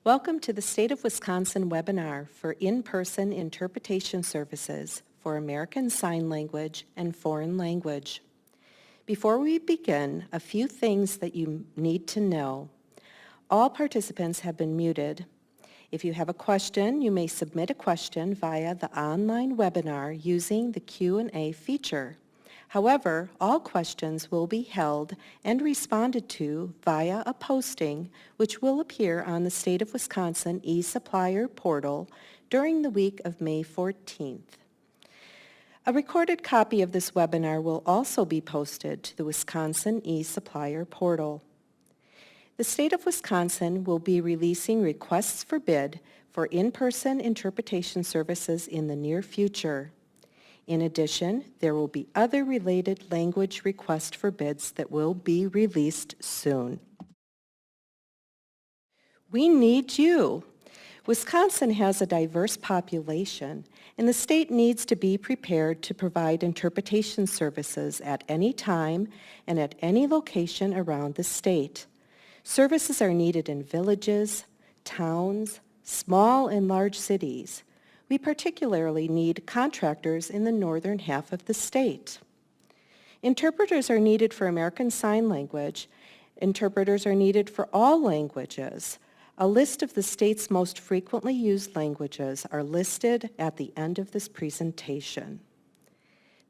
Welcome to the State of Wisconsin webinar for in-person interpretation services for American Sign Language and Foreign Language. Before we begin, a few things that you need to know. All participants have been muted. If you have a question, you may submit a question via the online webinar using the Q&A feature. However, all questions will be held and responded to via a posting which will appear on the State of Wisconsin e-Supplier portal during the week of May 14th. A recorded copy of this webinar will also be posted to the Wisconsin e-Supplier portal. The State of Wisconsin will be releasing requests for bid for in-person interpretation services in the near future. In addition, there will be other related language requests for bids that will be released soon. We need you. Wisconsin has a diverse population, and the state needs to be prepared to provide interpretation services at any time and at any location around the state. Services are needed in villages, towns, small and large cities. We particularly need contractors in the northern half of the state. Interpreters are needed for American Sign Language. Interpreters are needed for all languages. A list of the state's most frequently used languages are listed at the end of this presentation.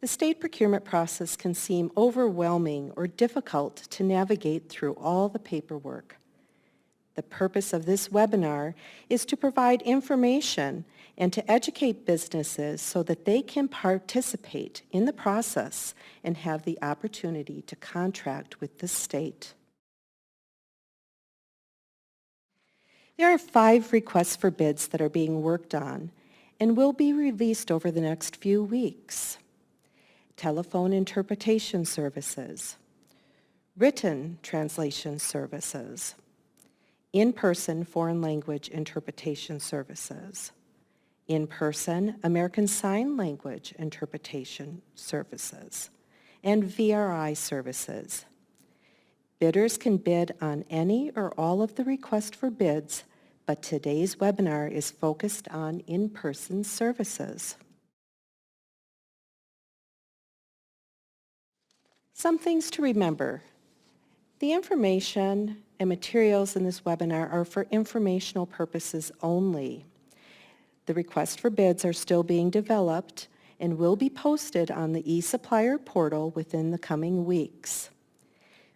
The state procurement process can seem overwhelming or difficult to navigate through all the paperwork. The purpose of this webinar is to provide information and to educate businesses so that they can participate in the process and have the opportunity to contract with the state. There are 5 requests for bids that are being worked on and will be released over the next few weeks. Telephone interpretation services, written translation services, in-person foreign language interpretation services, in-person American Sign Language interpretation services, and VRI services. Bidders can bid on any or all of the requests for bids, but today's webinar is focused on in-person services. Some things to remember. The information and materials in this webinar are for informational purposes only. The requests for bids are still being developed and will be posted on the e-Supplier portal within the coming weeks.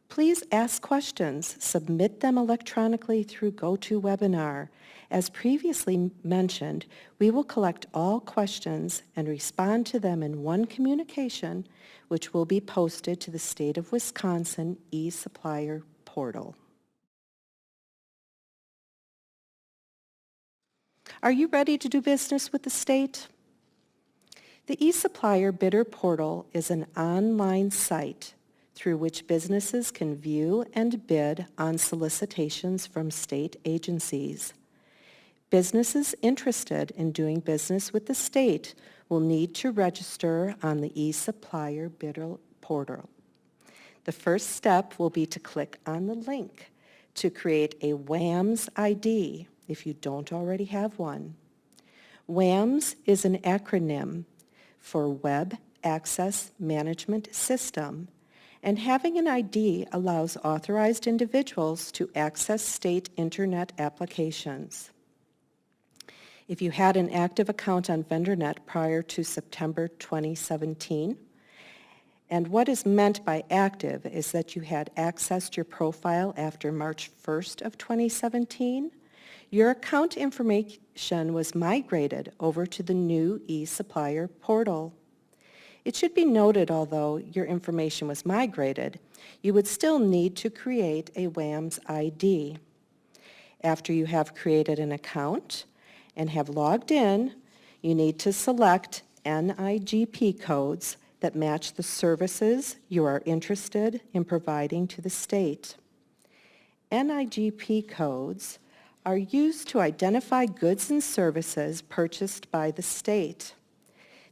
Please ask questions. Submit them electronically through GoToWebinar. As previously mentioned, we will collect all questions and respond to them in one communication, which will be posted to the State of Wisconsin e-Supplier portal. Are you ready to do business with the state? The e-Supplier Bidder Portal is an online site through which businesses can view and bid on solicitations from state agencies. Businesses interested in doing business with the state will need to register on the e-Supplier Bidder Portal. The first step will be to click on the link to create a WAMS ID if you don't already have one. WAMS is an acronym for Web Access Management System, and having an ID allows authorized individuals to access state internet applications. If you had an active account on VendorNet prior to September 2017, and what is meant by active is that you had accessed your profile after March 1st of 2017, your account information was migrated over to the new e-Supplier portal. It should be noted, although your information was migrated, you would still need to create a WAMS ID. After you have created an account and have logged in, you need to select NIGP codes that match the services you are interested in providing to the state. NIGP codes are used to identify goods and services purchased by the state.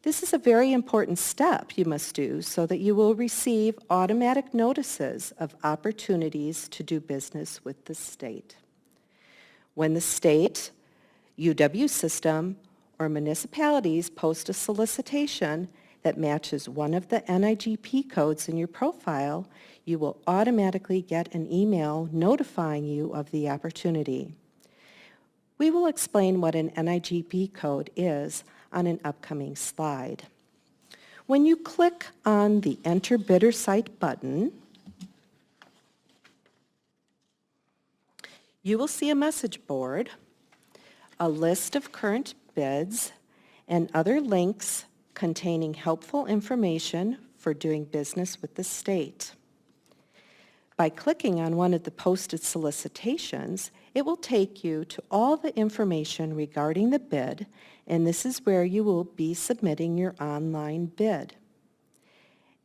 This is a very important step you must do so that you will receive automatic notices of opportunities to do business with the state. When the state, UW system, or municipalities post a solicitation that matches one of the NIGP codes in your profile, you will automatically get an email notifying you of the opportunity. We will explain what an NIGP code is on an upcoming slide. When you click on the Enter Bidder Site button, you will see a message board, a list of current bids, and other links containing helpful information for doing business with the state. By clicking on one of the posted solicitations, it will take you to all the information regarding the bid, and this is where you will be submitting your online bid.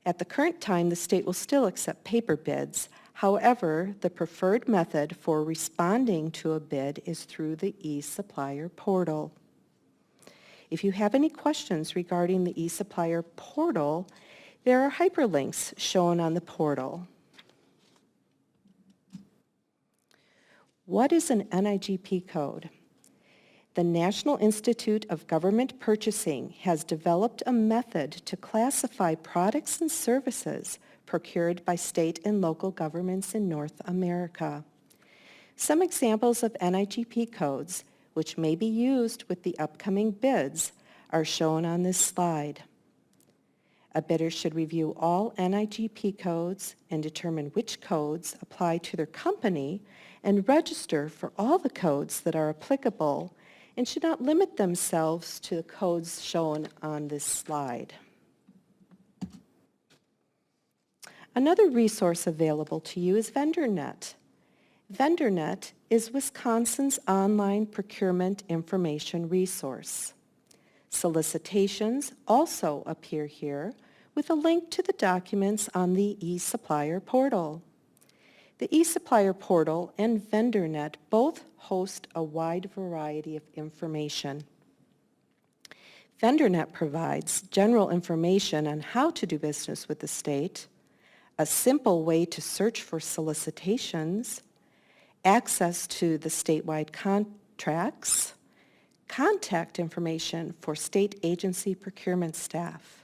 At the current time, the state will still accept paper bids. However, the preferred method for responding to a bid is through the eSupplier portal. If you have any questions regarding the eSupplier portal, there are hyperlinks shown on the portal. What is an NIGP code? The National Institute of Government Purchasing has developed a method to classify products and services procured by state and local governments in North America. Some examples of NIGP codes, which may be used with the upcoming bids, are shown on this slide. A bidder should review all NIGP codes and determine which codes apply to their company and register for all the codes that are applicable and should not limit themselves to the codes shown on this slide. Another resource available to you is VendorNet. VendorNet is Wisconsin's online procurement information resource. Solicitations also appear here with a link to the documents on the eSupplier portal. The eSupplier portal and VendorNet both host a wide variety of information. VendorNet provides general information on how to do business with the state, a simple way to search for solicitations, access to the statewide contracts, contact information for state agency procurement staff.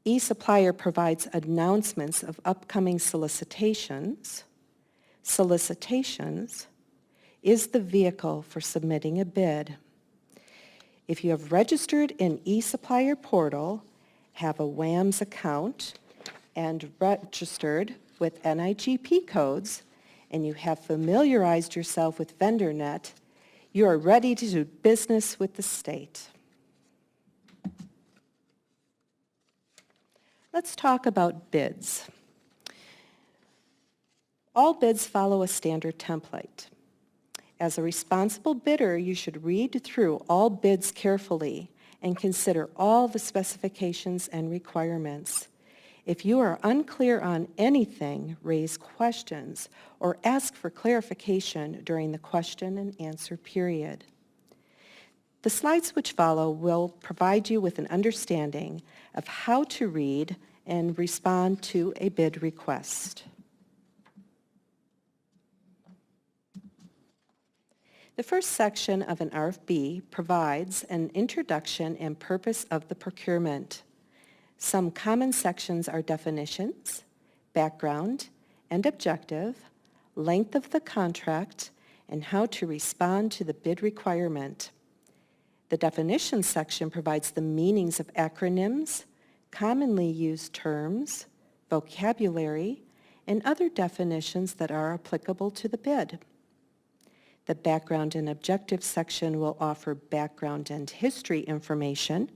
eSupplier provides announcements of upcoming solicitations. Solicitations is the vehicle for submitting a bid. If you have registered in eSupplier portal, have a WAMS account, and registered with NIGP codes, and you have familiarized yourself with VendorNet, you are ready to do business with the state. Let's talk about bids. All bids follow a standard template. As a responsible bidder, you should read through all bids carefully and consider all the specifications and requirements. If you are unclear on anything, raise questions or ask for clarification during the question and answer period. The slides which follow will provide you with an understanding of how to read and respond to a bid request. The first section of an RFP provides an introduction and purpose of the procurement. Some common sections are definitions, background and objective, length of the contract, and how to respond to the bid requirement. The definitions section provides the meanings of acronyms, commonly used terms, vocabulary, and other definitions that are applicable to the bid. The background and objective section will offer background and history information,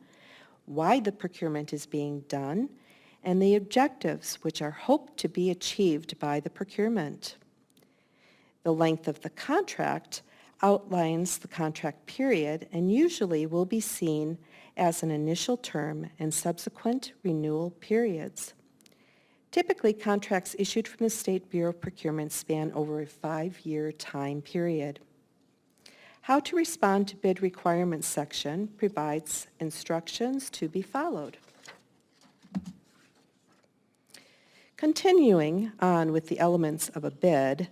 why the procurement is being done, and the objectives which are hoped to be achieved by the procurement. The length of the contract outlines the contract period and usually will be seen as an initial term and subsequent renewal periods. Typically, contracts issued from the State Bureau of Procurement span over a 5-year time period. How to respond to bid requirements section provides instructions to be followed. Continuing on with the elements of a bid,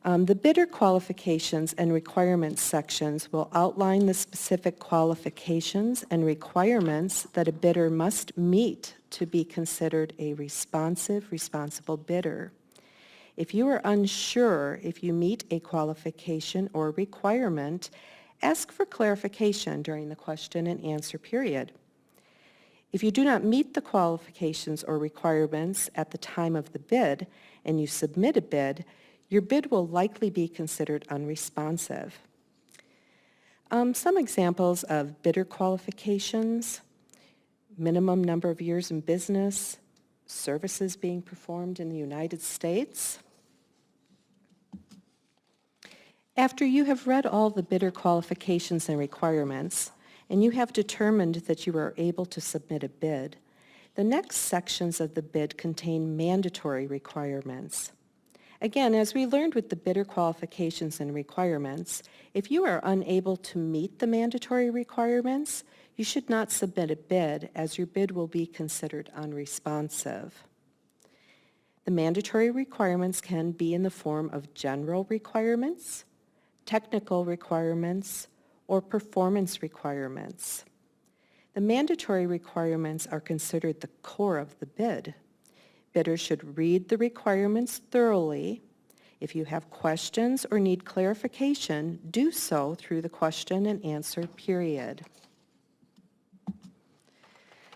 The bidder qualifications and requirements sections will outline the specific qualifications and requirements that a bidder must meet to be considered a responsible bidder. If you are unsure if you meet a qualification or requirement, ask for clarification during the question and answer period. If you do not meet the qualifications or requirements at the time of the bid and you submit a bid, your bid will likely be considered unresponsive. Some examples of bidder qualifications: minimum number of years in business, services being performed in the United States. After you have read all the bidder qualifications and requirements, and you have determined that you are able to submit a bid, the next sections of the bid contain mandatory requirements. Again, as we learned with the bidder qualifications and requirements, if you are unable to meet the mandatory requirements, you should not submit a bid, as your bid will be considered unresponsive. The mandatory requirements can be in the form of general requirements, technical requirements, or performance requirements. The mandatory requirements are considered the core of the bid. Bidders should read the requirements thoroughly. If you have questions or need clarification, do so through the question and answer period.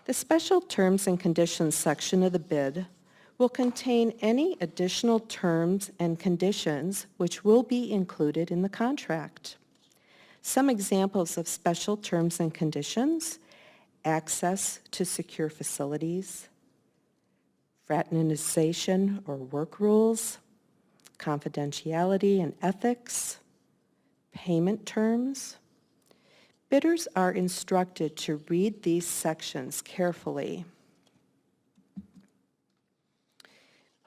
The special terms and conditions section of the bid will contain any additional terms and conditions which will be included in the contract. Some examples of special terms and conditions: access to secure facilities, fraternization or work rules, confidentiality and ethics, payment terms. Bidders are instructed to read these sections carefully.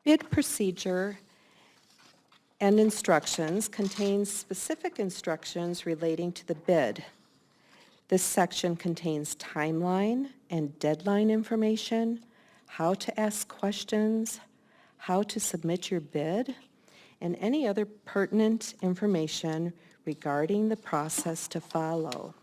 Bid procedure and instructions contains specific instructions relating to the bid. This section contains timeline and deadline information, how to ask questions, how to submit your bid, and any other pertinent information regarding the process to follow.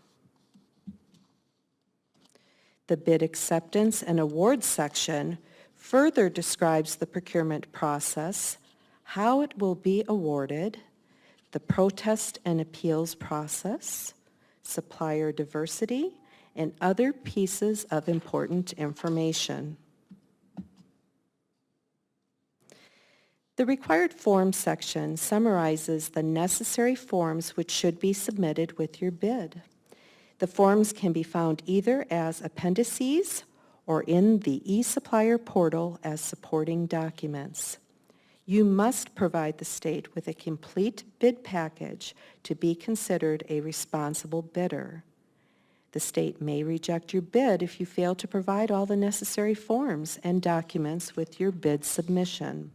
The bid acceptance and award section further describes the procurement process, how it will be awarded, the protest and appeals process, supplier diversity, and other pieces of important information. The required forms section summarizes the necessary forms which should be submitted with your bid. The forms can be found either as appendices or in the eSupplier portal as supporting documents. You must provide the state with a complete bid package to be considered a responsible bidder. The state may reject your bid if you fail to provide all the necessary forms and documents with your bid submission.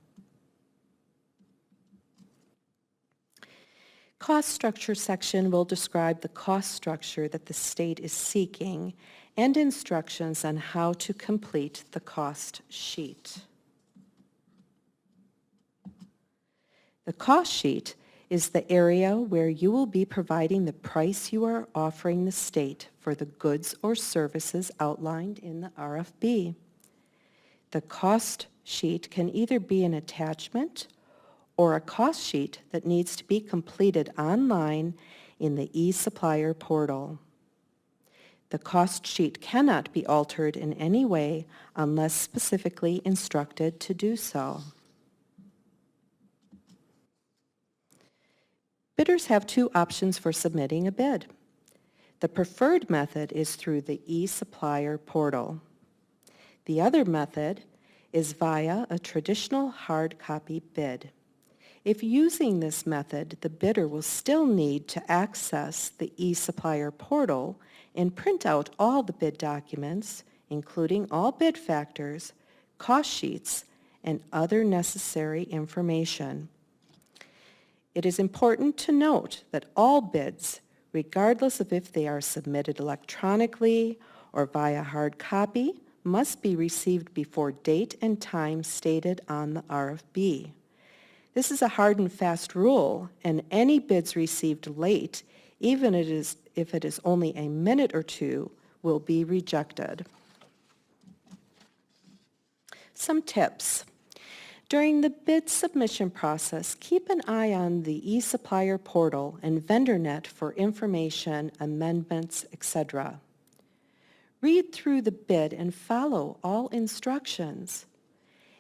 Cost structure section will describe the cost structure that the state is seeking and instructions on how to complete the cost sheet. The cost sheet is the area where you will be providing the price you are offering the state for the goods or services outlined in the RFP. The cost sheet can either be an attachment or a cost sheet that needs to be completed online in the eSupplier portal. The cost sheet cannot be altered in any way unless specifically instructed to do so. Bidders have two options for submitting a bid. The preferred method is through the eSupplier portal. The other method is via a traditional hard copy bid. If using this method, the bidder will still need to access the eSupplier portal and print out all the bid documents, including all bid factors, cost sheets, and other necessary information. It is important to note that all bids, regardless of if they are submitted electronically or via hard copy, must be received before date and time stated on the RFP. This is a hard and fast rule, and any bids received late, even if it is only a minute or two, will be rejected. Some tips. During the bid submission process, keep an eye on the eSupplier portal and VendorNet for information, amendments, etc. Read through the bid and follow all instructions.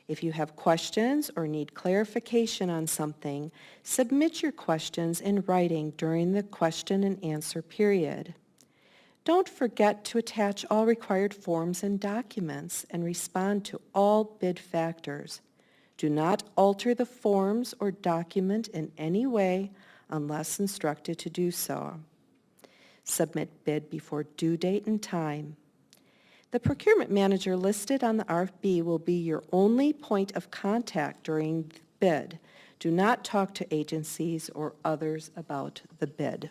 If you have questions or need clarification on something, submit your questions in writing during the question and answer period. Don't forget to attach all required forms and documents and respond to all bid factors. Do not alter the forms or document in any way unless instructed to do so. Submit bid before due date and time. The procurement manager listed on the RFP will be your only point of contact during the bid. Do not talk to agencies or others about the bid.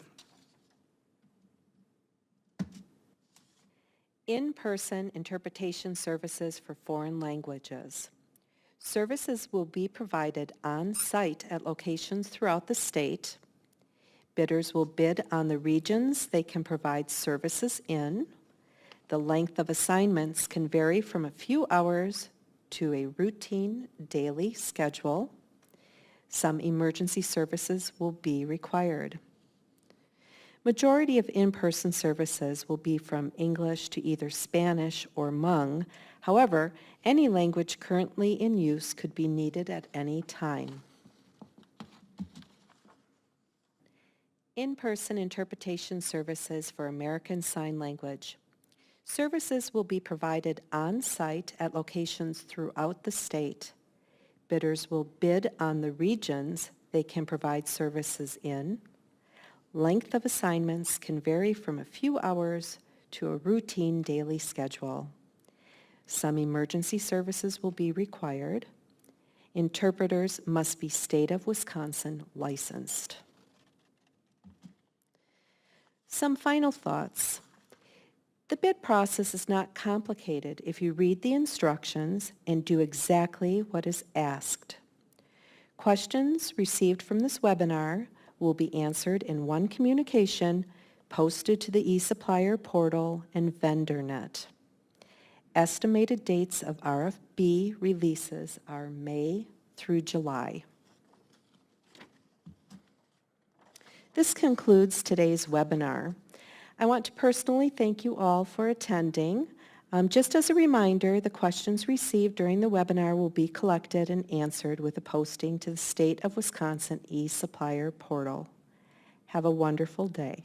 In-person interpretation services for foreign languages. Services will be provided on-site at locations throughout the state. Bidders will bid on the regions they can provide services in. The length of assignments can vary from a few hours to a routine daily schedule. Some emergency services will be required. Majority of in-person services will be from English to either Spanish or Hmong. However, any language currently in use could be needed at any time. In-person interpretation services for American Sign Language. Services will be provided on-site at locations throughout the state. Bidders will bid on the regions they can provide services in. Length of assignments can vary from a few hours to a routine daily schedule. Some emergency services will be required. Interpreters must be State of Wisconsin licensed. Some final thoughts. The bid process is not complicated if you read the instructions and do exactly what is asked. Questions received from this webinar will be answered in one communication posted to the eSupplier portal and VendorNet. Estimated dates of RFP releases are May through July. This concludes today's webinar. I want to personally thank you all for attending. Just as a reminder, the questions received during the webinar will be collected and answered with a posting to the State of Wisconsin eSupplier portal. Have a wonderful day.